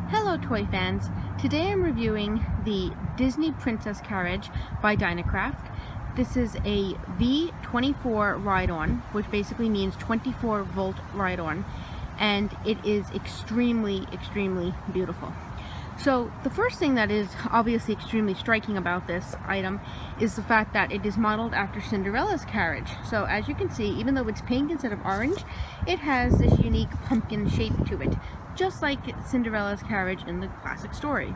Hello toy fans, today I'm reviewing the Disney Princess Carriage by Dynacraft. This is a V24 ride-on, which basically means 24 volt ride-on, and it is extremely beautiful. So the first thing that is obviously extremely striking about this item is the fact that it is modeled after Cinderella's carriage. So as you can see, even though it's pink instead of orange, it has this unique pumpkin shape to it, just like Cinderella's carriage in the classic story.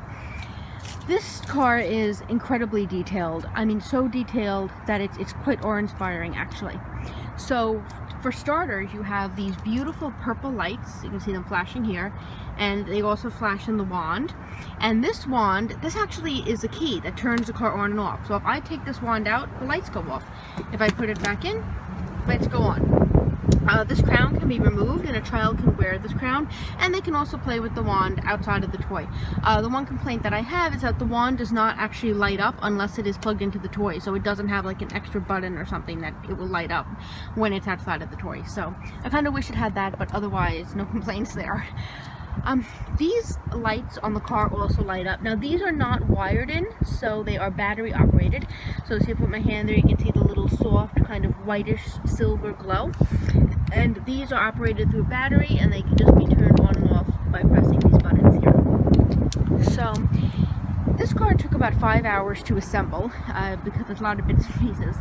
This car is incredibly detailed. I mean, so detailed that it's quite awe-inspiring actually. So for starters, you have these beautiful purple lights. You can see them flashing here, and they also flash in the wand. And this wand, this actually is a key that turns the car on and off. So if I take this wand out, the lights go off. If I put it back in, lights go on. This crown can be removed, and a child can wear this crown, and they can also play with the wand outside of the toy. The one complaint that I have is that the wand does not actually light up unless it is plugged into the toy, so it doesn't have like an extra button or something that it will light up when it's outside of the toy. So I kind of wish it had that, but otherwise no complaints there. These lights on the car also light up. Now these are not wired in, so they are battery operated. So as you put my hand there, you can see the little soft kind of whitish silver glow. And these are operated through battery, and they can just be turned on and off by pressing these buttons here. So this car took about 5 hours to assemble because there's a lot of bits and pieces.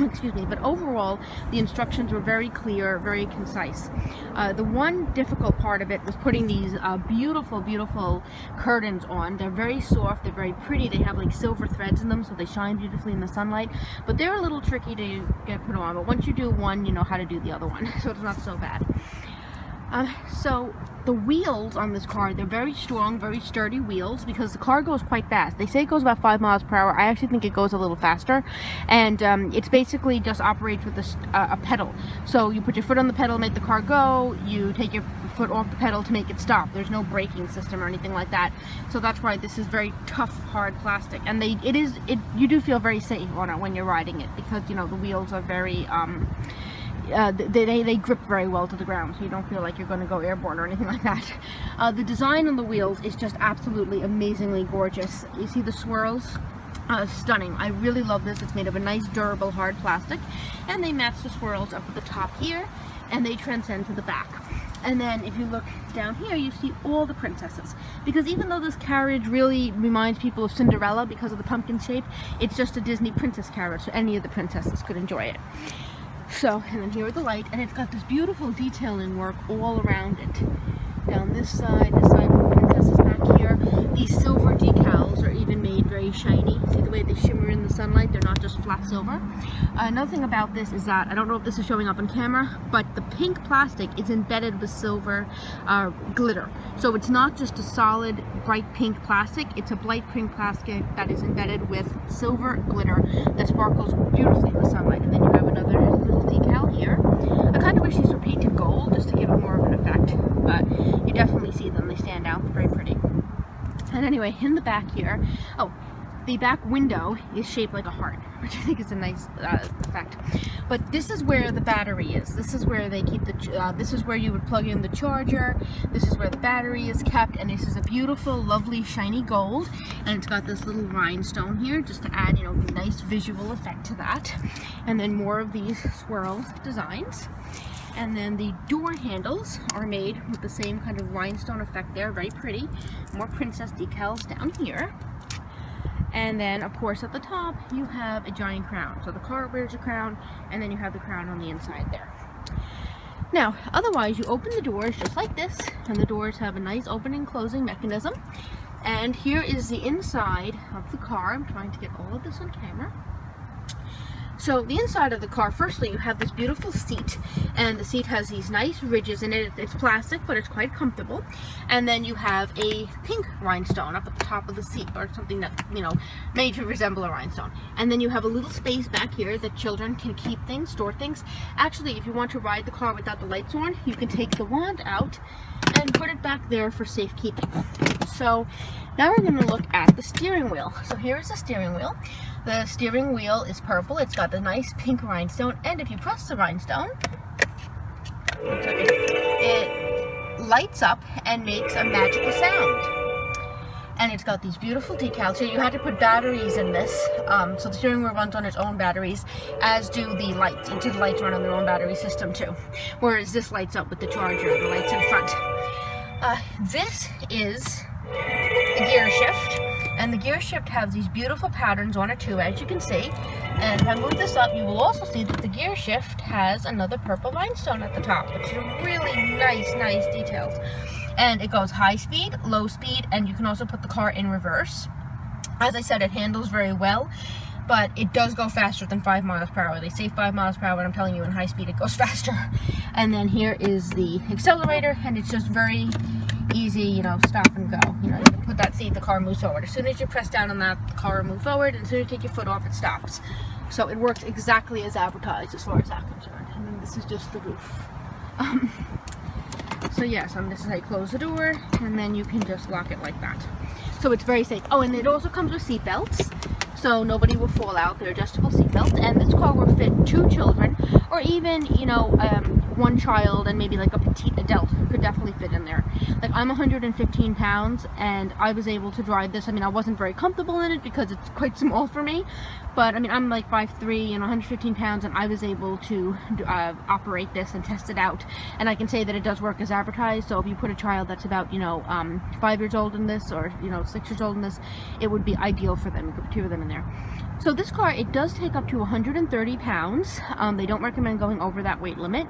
Excuse me, but overall the instructions were very clear, very concise. The one difficult part of it was putting these beautiful curtains on. They're very soft, they're very pretty, they have like silver threads in them, so they shine beautifully in the sunlight, but they're a little tricky to get put on. But once you do one, you know how to do the other one, so it's not so bad. So the wheels on this car, they're very strong, very sturdy wheels, because the car goes quite fast. They say it goes about 5 miles per hour. I actually think it goes a little faster, and it's basically just operates with a pedal. So you put your foot on the pedal, make the car go, you take your foot off the pedal to make it stop. There's no braking system or anything like that. So that's why this is very tough, hard plastic, and you do feel very safe on it when you're riding it, because you know the wheels are very they grip very well to the ground, so you don't feel like you're going to go airborne or anything like that. The design on the wheels is just absolutely amazingly gorgeous. You see the swirls? Stunning. I really love this. It's made of a nice durable hard plastic, and they match the swirls up at the top here, and they transcend to the back. And then if you look down here, you see all the princesses, because even though this carriage really reminds people of Cinderella because of the pumpkin shape, it's just a Disney Princess Carriage, so any of the princesses could enjoy it. So, and then here are the light, and it's got this beautiful detailing work all around it. Down this side with the princesses back here. These silver decals are even made very shiny. See the way they shimmer in the sunlight? They're not just flat silver. Another thing about this is that, I don't know if this is showing up on camera, but the pink plastic is embedded with silver glitter. So it's not just a solid bright pink plastic, it's a bright pink plastic that is embedded with silver glitter that sparkles beautifully in the sunlight. And then you have another little decal here. I kind of wish these were painted gold just to give it more of an effect, but you definitely see them, they stand out, they're very pretty. And anyway, in the back here, the back window is shaped like a heart, which I think is a nice effect. But this is where the battery is. This is where they keep the, this is where you would plug in the charger. This is where the battery is kept, and this is a beautiful, lovely, shiny gold. And it's got this little rhinestone here, just to add, you know, a nice visual effect to that. And then more of these swirl designs. And then the door handles are made with the same kind of rhinestone effect there, very pretty. More princess decals down here. And then, of course, at the top, you have a giant crown. So the car wears a crown, and then you have the crown on the inside there. Now, otherwise, you open the doors just like this, and the doors have a nice opening and closing mechanism. And here is the inside of the car. I'm trying to get all of this on camera. So the inside of the car, firstly, you have this beautiful seat, and the seat has these nice ridges in it. It's plastic, but it's quite comfortable. And then you have a pink rhinestone up at the top of the seat, or something that, you know, made to resemble a rhinestone. And then you have a little space back here that children can keep things, store things. Actually, if you want to ride the car without the lights on, you can take the wand out and put it back there for safekeeping. So now we're going to look at the steering wheel. So here is the steering wheel. The steering wheel is purple. It's got the nice pink rhinestone, and if you press the rhinestone, it lights up and makes a magical sound. And it's got these beautiful decals here. You had to put batteries in this, so the steering wheel runs on its own batteries, as do the lights. Each of the lights run on their own battery system too. Whereas this lights up with the charger, the lights in front. This is the gear shift, and the gear shift has these beautiful patterns on it too, as you can see. And if I move this up, you will also see that the gear shift has another purple rhinestone at the top, which are really nice details. And it goes high speed, low speed, and you can also put the car in reverse. As I said, it handles very well, but it does go faster than 5 miles per hour. They say 5 miles per hour, and I'm telling you, in high speed it goes faster. And then here is the accelerator, and it's just very easy, you know, stop and go. You know, you can put that seat, the car moves forward. As soon as you press down on that, the car will move forward, and as soon as you take your foot off, it stops. So it works exactly as advertised as far as that's concerned. And then this is just the roof. So yes, this is how you close the door, and then you can just lock it like that. So it's very safe. Oh, and it also comes with seat belts, so nobody will fall out. They're adjustable seat belts, and this car will fit 2 children, or even, you know, 1 child and maybe like a petite adult could definitely fit in there. Like, I'm 115 pounds, and I was able to drive this. I mean, I wasn't very comfortable in it because it's quite small for me, but I mean, I'm like 5'3" and 115 pounds, and I was able to operate this and test it out. And I can say that it does work as advertised. So if you put a child that's about, you know, 5 years old in this, or, you know, 6 years old in this, it would be ideal for them. You could put 2 of them in there. So this car, it does take up to 130 pounds. They don't recommend going over that weight limit.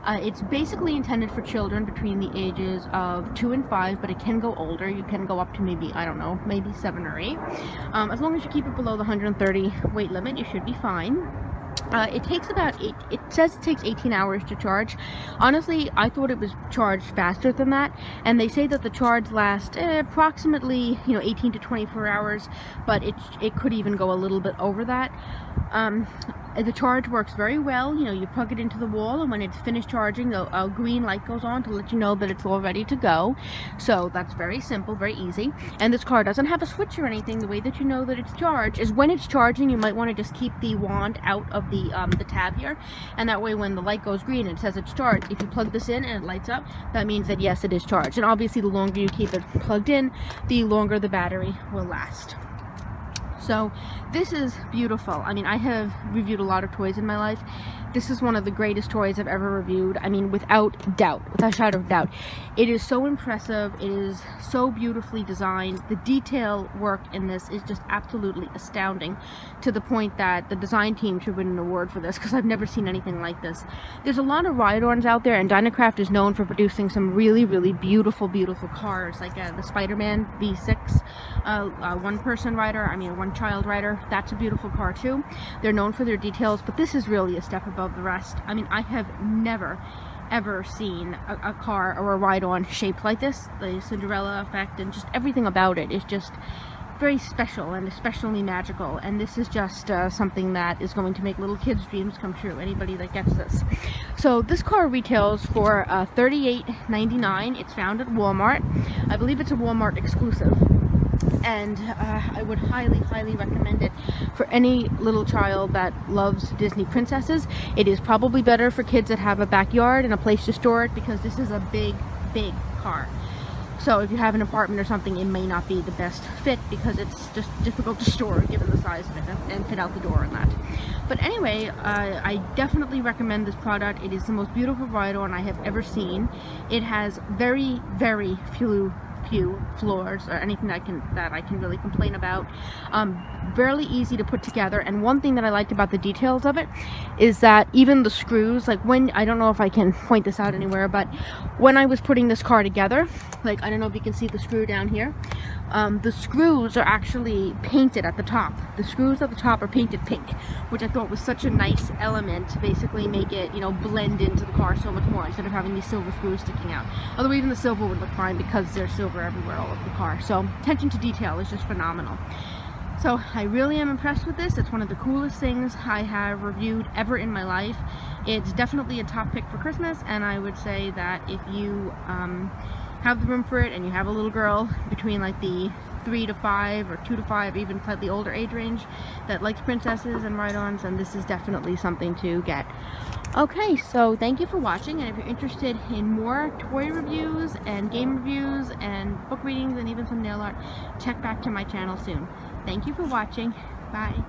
It's basically intended for children between the ages of 2 and 5, but it can go older. You can go up to maybe, I don't know, maybe 7 or 8. As long as you keep it below the 130 weight limit, you should be fine. It takes about it says it takes 18 hours to charge. Honestly, I thought it was charged faster than that, and they say that the charge lasts approximately, you know, 18 to 24 hours, but it could even go a little bit over that. The charge works very well. You know, you plug it into the wall, and when it's finished charging, a green light goes on to let you know that it's all ready to go. So that's very simple, very easy. And this car doesn't have a switch or anything. The way that you know that it's charged is when it's charging, you might want to just keep the wand out of the tab here, and that way when the light goes green and it says it's charged, if you plug this in and it lights up, that means that yes, it is charged. And obviously, the longer you keep it plugged in, the longer the battery will last. So this is beautiful. I mean, I have reviewed a lot of toys in my life. This is one of the greatest toys I've ever reviewed. I mean, without doubt, without a shadow of doubt. It is so impressive. It is so beautifully designed. The detail work in this is just absolutely astounding, to the point that the design team should win an award for this, because I've never seen anything like this. There's a lot of ride-ons out there, and Dynacraft is known for producing some really beautiful cars, like the Spider-Man V6 one-person rider, I mean a one-child rider. That's a beautiful car too. They're known for their details, but this is really a step above the rest. I mean, I have never ever seen a car or a ride-on shaped like this. The Cinderella effect and just everything about it is just very special and especially magical, and this is just something that is going to make little kids' dreams come true, anybody that gets this. So this car retails for $38.99. It's found at Walmart. I believe it's a Walmart exclusive, and I would highly recommend it for any little child that loves Disney princesses. It is probably better for kids that have a backyard and a place to store it, because this is a big car. So if you have an apartment or something, it may not be the best fit, because it's just difficult to store given the size of it and fit out the door and that. But anyway, I definitely recommend this product. It is the most beautiful ride-on I have ever seen. It has very few flaws or anything that I can really complain about. Fairly easy to put together, and one thing that I liked about the details of it is that even the screws, like when, I don't know if I can point this out anywhere, but when I was putting this car together, like, I don't know if you can see the screw down here, the screws are actually painted at the top. The screws at the top are painted pink, which I thought was such a nice element to basically make it, you know, blend into the car so much more, instead of having these silver screws sticking out. Although even the silver would look fine because there's silver everywhere all over the car. So attention to detail is just phenomenal. So I really am impressed with this. It's one of the coolest things I have reviewed ever in my life. It's definitely a top pick for Christmas, and I would say that if you have the room for it and you have a little girl between like the 3 to 5 or 2 to 5, even slightly older age range, that likes princesses and ride-ons, and this is definitely something to get. Okay, so thank you for watching, and if you're interested in more toy reviews and game reviews and book readings and even some nail art, check back to my channel soon. Thank you for watching. Bye.